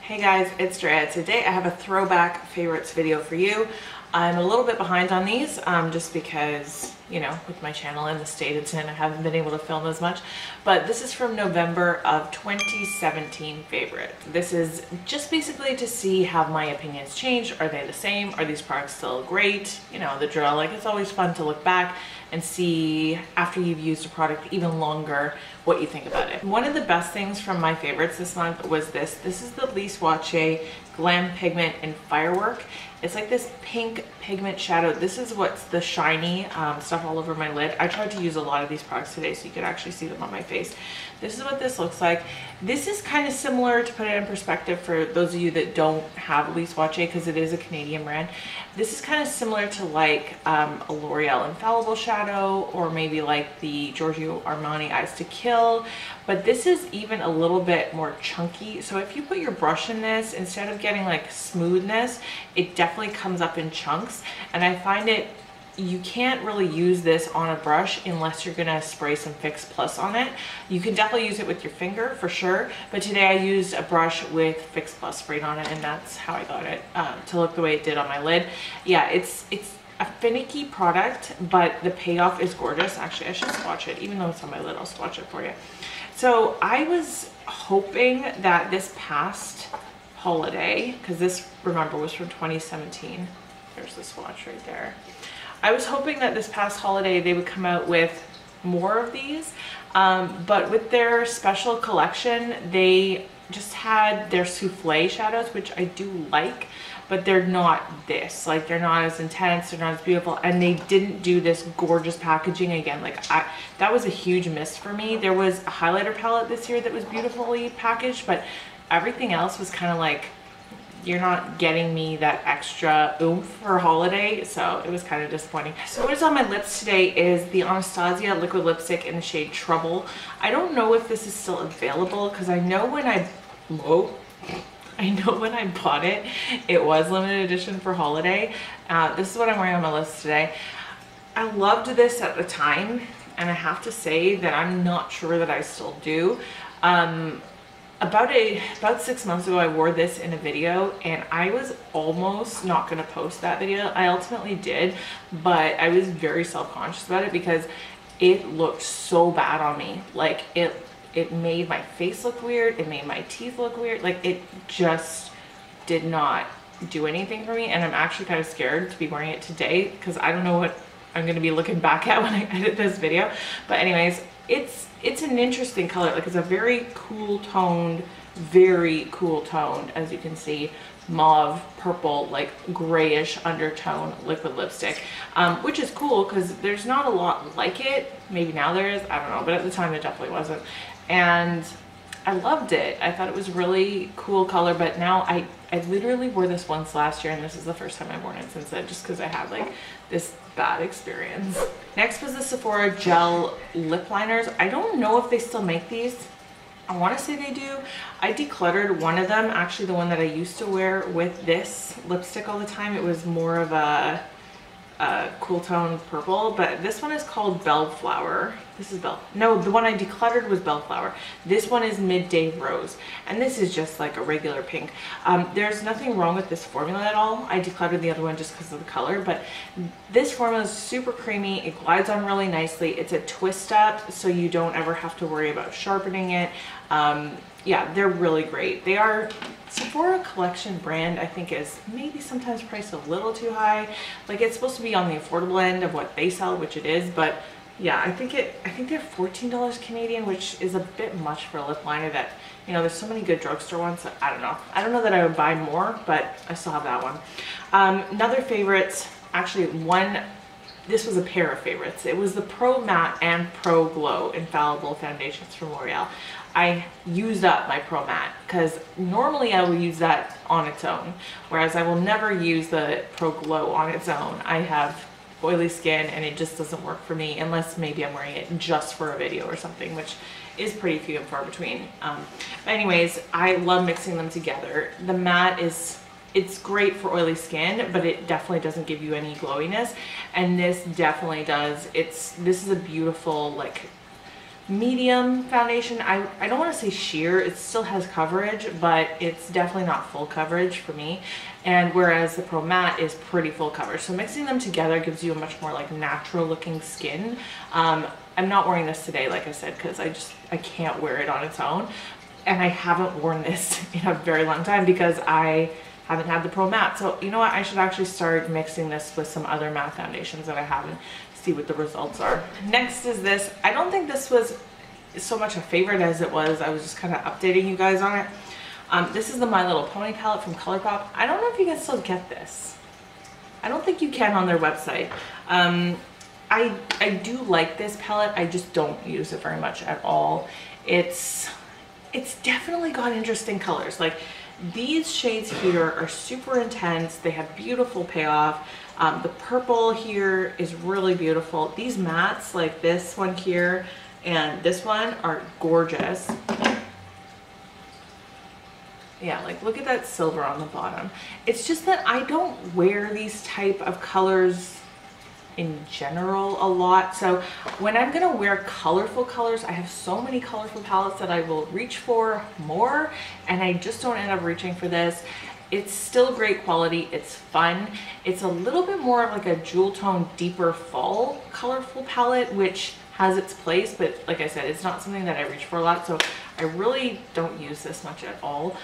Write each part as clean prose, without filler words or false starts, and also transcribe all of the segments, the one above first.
Hey guys, it's Drea. Today I have a throwback favorites video for you. I'm a little bit behind on these just because, you know, with my channel in the state it's in, I haven't been able to film as much. But this is from November of 2017 favorite. This is just basically to see have my opinions changed. Are they the same? Are these products still great? You know, the drill. Like, it's always fun to look back and see after you've used a product even longer what you think about it. One of the best things from my favorites this month was this. This is the Lise Watier Glam Pigment and Firework. It's like this pink pigment shadow. This is what's the shiny stuff all over my lid. I tried to use a lot of these products today so you could actually see them on my face. This is what this looks like. This is kind of similar, to put it in perspective for those of you that don't have Lise Watier, because it is a Canadian brand. This is kind of similar to like a L'Oreal Infallible shadow, or maybe like the Giorgio Armani Eyes to Kill, but this is even a little bit more chunky. So if you put your brush in this, instead of getting like smoothness, it definitely comes up in chunks. And I find it, you can't really use this on a brush unless you're gonna spray some Fix Plus on it. You can definitely use it with your finger for sure, but today I used a brush with Fix Plus sprayed on it, and that's how I got it to look the way it did on my lid. Yeah, it's a finicky product, but the payoff is gorgeous. Actually, I should swatch it. Even though it's on my lid, I'll swatch it for you. So I was hoping that this past holiday, because this, remember, was from 2017. There's the swatch right there. I was hoping that this past holiday they would come out with more of these, but with their special collection, they just had their souffle shadows, which I do like, but they're not this. Like, they're not as intense, they're not as beautiful, and they didn't do this gorgeous packaging again. Like, that was a huge miss for me. There was a highlighter palette this year that was beautifully packaged, but everything else was kind of like, you're not getting me that extra oomph for holiday, so it was kind of disappointing. So what is on my lips today is the Anastasia liquid lipstick in the shade Trouble. I don't know if this is still available, because I know when I bought it, it was limited edition for holiday. This is what I'm wearing on my lips today. I loved this at the time, and I have to say that I'm not sure that I still do. About 6 months ago, I wore this in a video, and I was almost not going to post that video. I ultimately did, but I was very self-conscious about it because it looked so bad on me. Like, it made my face look weird, it made my teeth look weird. Like, it just did not do anything for me, and I'm actually kind of scared to be wearing it today because I don't know what I'm going to be looking back at when I edit this video. But anyways, it's an interesting color. Like, it's a very cool toned, as you can see, mauve, purple, like grayish undertone liquid lipstick, which is cool because there's not a lot like it. Maybe now there is, I don't know, but at the time it definitely wasn't. And I loved it. I thought it was really cool color, but now I literally wore this once last year, and this is the first time I've worn it since then, just because I had like this bad experience. Next was the Sephora gel lip liners. I don't know if they still make these. I want to say they do. I decluttered one of them, actually the one that I used to wear with this lipstick all the time. It was more of a cool tone purple, but this one is called Bellflower. This is no, the one I decluttered was Bellflower. This one is Midday Rose, and this is just like a regular pink. There's nothing wrong with this formula at all. I decluttered the other one just because of the color, but this formula is super creamy. It glides on really nicely. It's a twist up, so you don't ever have to worry about sharpening it. Yeah, they're really great. They are Sephora collection brand. I think is maybe sometimes priced a little too high. Like, it's supposed to be on the affordable end of what they sell, which it is, but yeah, I think they're $14 Canadian, which is a bit much for a lip liner that, you know, there's so many good drugstore ones that I don't know that I would buy more, but I still have that one. Another favorite, actually this was a pair of favorites. It was the Pro Matte and Pro Glow Infallible foundations from L'Oreal. I used up my Pro Matte because normally I will use that on its own, whereas I will never use the Pro Glow on its own. I have oily skin and it just doesn't work for me unless maybe I'm wearing it just for a video or something, which is pretty few and far between. But anyways, I love mixing them together. The matte it's great for oily skin, but it definitely doesn't give you any glowiness, and this definitely does. This is a beautiful, like, medium foundation. I don't want to say sheer, it still has coverage, but it's definitely not full coverage for me. And whereas the Pro Matte is pretty full coverage. So mixing them together gives you a much more like natural looking skin. I'm not wearing this today, like I said, because I can't wear it on its own. And I haven't worn this in a very long time because I haven't had the Pro Matte. So you know what, I should actually start mixing this with some other matte foundations that I have and see what the results are. Next is this. I don't think this was so much a favorite as it was, I was just kind of updating you guys on it. This is the My Little Pony palette from Colourpop. I don't know if you can still get this. I don't think you can on their website. I do like this palette, I just don't use it very much at all. It's definitely got interesting colors. Like these shades here are super intense, they have beautiful payoff. The purple here is really beautiful. These mattes, like this one here and this one, are gorgeous. Yeah, like look at that silver on the bottom. It's just that I don't wear these type of colors in general a lot. So when I'm gonna wear colorful colors, I have so many colorful palettes that I will reach for more, and I just don't end up reaching for this. It's still great quality, it's fun. It's a little bit more of like a jewel tone, deeper fall colorful palette, which has its place, but like I said, it's not something that I reach for a lot, so I really don't use this much at all.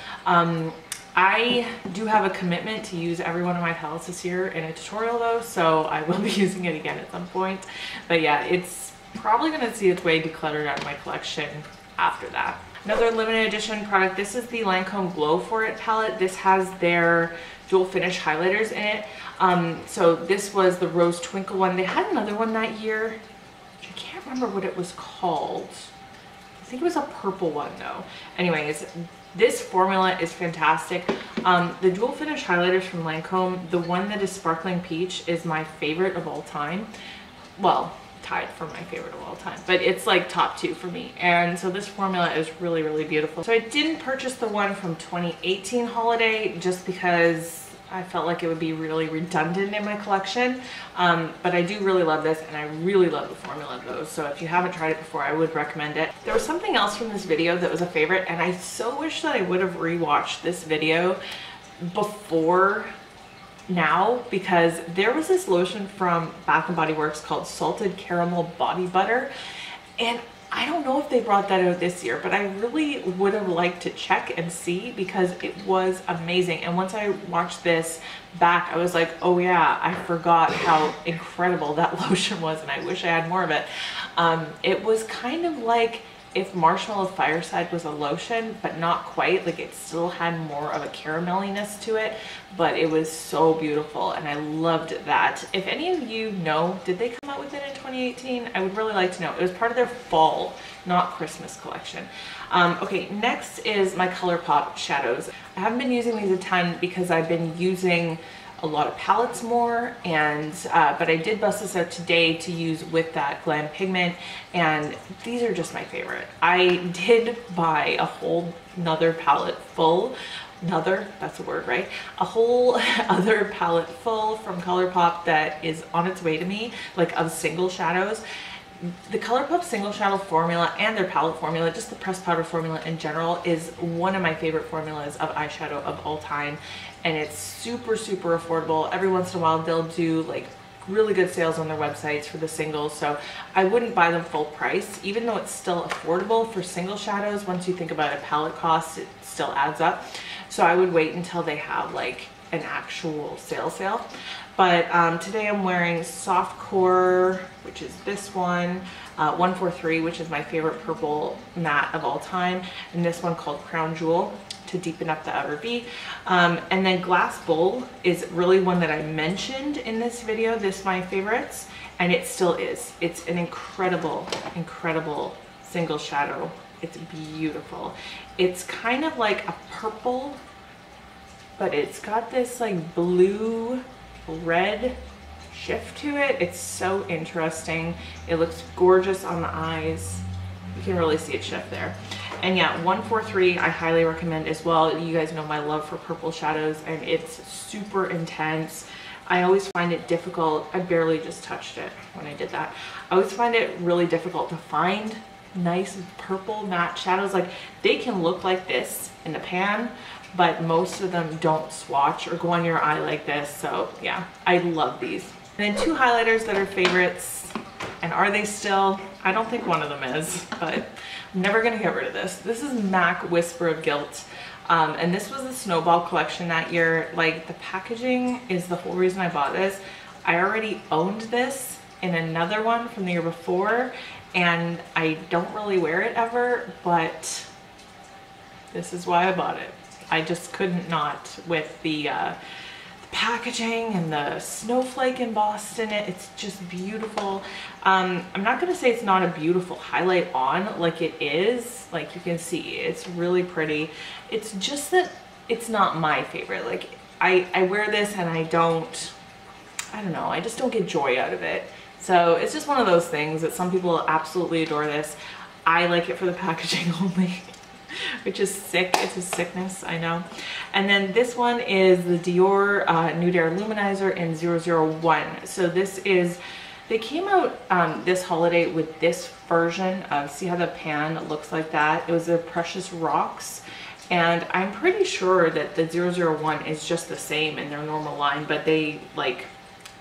I do have a commitment to use every one of my palettes this year in a tutorial though, so I will be using it again at some point. But yeah, it's probably gonna see its way decluttered out of my collection after that. Another limited edition product, this is the Lancome Glow For It palette. This has their dual finish highlighters in it. So this was the Rose Twinkle one. They had another one that year. I can't remember what it was called. I think it was a purple one though. Anyways, this formula is fantastic. The dual finish highlighters from Lancome, the one that is Sparkling Peach is my favorite of all time. Well, tied for my favorite of all time, but it's like top 2 for me. And so this formula is really, really beautiful. So I didn't purchase the one from 2018 holiday just because I felt like it would be really redundant in my collection, but I do really love this, and I really love the formula of those. So if you haven't tried it before, I would recommend it. There was something else from this video that was a favorite, and I so wish that I would have rewatched this video before now, because there was this lotion from Bath & Body Works called Salted Caramel Body Butter, and I don't know if they brought that out this year, but I really would have liked to check and see because it was amazing. And once I watched this back, I was like, oh yeah, I forgot how incredible that lotion was, and I wish I had more of it. It was kind of like if Marshmallow Fireside was a lotion, but not quite. Like it still had more of a caramelliness to it, but it was so beautiful, and I loved that. If any of you know, did they come out with it in 2018? I would really like to know. It was part of their fall, not Christmas collection. Okay, next is my Colourpop shadows. I haven't been using these a ton because I've been using a lot of palettes more, and but I did bust this out today to use with that Glam Pigment, and these are just my favorite. I did buy a whole nother palette full, that's a word, right? A whole other palette full from Colourpop that is on its way to me, like of single shadows. The Colourpop single shadow formula and their palette formula, just the pressed powder formula in general, is one of my favorite formulas of eyeshadow of all time, and it's super, super affordable. Every once in a while they'll do like really good sales on their websites for the singles, so I wouldn't buy them full price, even though it's still affordable for single shadows. Once you think about a palette cost, it still adds up. So I would wait until they have like an actual sale. But today I'm wearing Soft Core, which is this one, 143, which is my favorite purple matte of all time, and this one called Crown Jewel to deepen up the outer V. And then Glass Bowl is really one that I mentioned in this video, this my favorites, and it still is. It's an incredible, incredible single shadow. It's beautiful. It's kind of like a purple, but it's got this like blue red shift to it. It's so interesting. It looks gorgeous on the eyes. You can really see it shift there. And yeah, 143 I highly recommend as well. You guys know my love for purple shadows, and it's super intense. I always find it difficult. I barely just touched it when I did that. I always find it really difficult to find nice purple matte shadows. Like, they can look like this in the pan, but most of them don't swatch or go on your eye like this. So yeah, I love these. And then two highlighters that are favorites, and are they still? I don't think one of them is, but I'm never gonna get rid of this. This is MAC Whisper of Guilt. And this was the Snowball collection that year. Like, the packaging is the whole reason I bought this. I already owned this in another one from the year before, and I don't really wear it ever, but this is why I bought it. I just couldn't not with the packaging and the snowflake embossed in it. It's just beautiful. I'm not gonna say it's not a beautiful highlight on, like it is. Like, you can see it's really pretty. It's just that it's not my favorite. Like, I wear this and I don't know, I just don't get joy out of it. So it's just one of those things that some people absolutely adore this. I like it for the packaging only, which is sick. It's a sickness, I know. And then this one is the Dior Nude Air Luminizer in 001. So this is, they came out this holiday with this version of, see how the pan looks like that? It was a Precious Rocks. And I'm pretty sure that the 001 is just the same in their normal line, but they like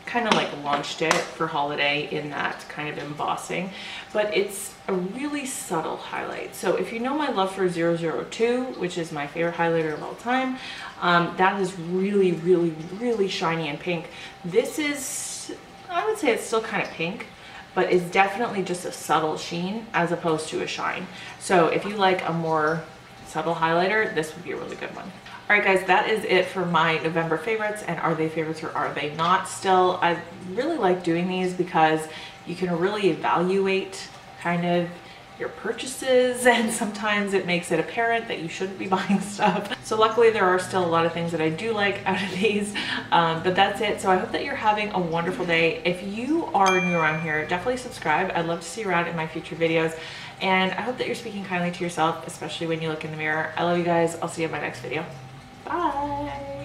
kind of like launched it for holiday in that kind of embossing. But it's a really subtle highlight. So if you know my love for 002, which is my favorite highlighter of all time, that is really, really, really shiny and pink. This is, I would say it's still kind of pink, but it's definitely just a subtle sheen as opposed to a shine. So if you like a more subtle highlighter, this would be a really good one. All right, guys, that is it for my November favorites. And are they favorites or are they not still? I really like doing these because you can really evaluate kind of your purchases, and sometimes it makes it apparent that you shouldn't be buying stuff. So luckily there are still a lot of things that I do like out of these, but that's it. So I hope that you're having a wonderful day. If you are new around here, definitely subscribe. I'd love to see you around in my future videos, and I hope that you're speaking kindly to yourself, especially when you look in the mirror. I love you guys. I'll see you in my next video. Bye.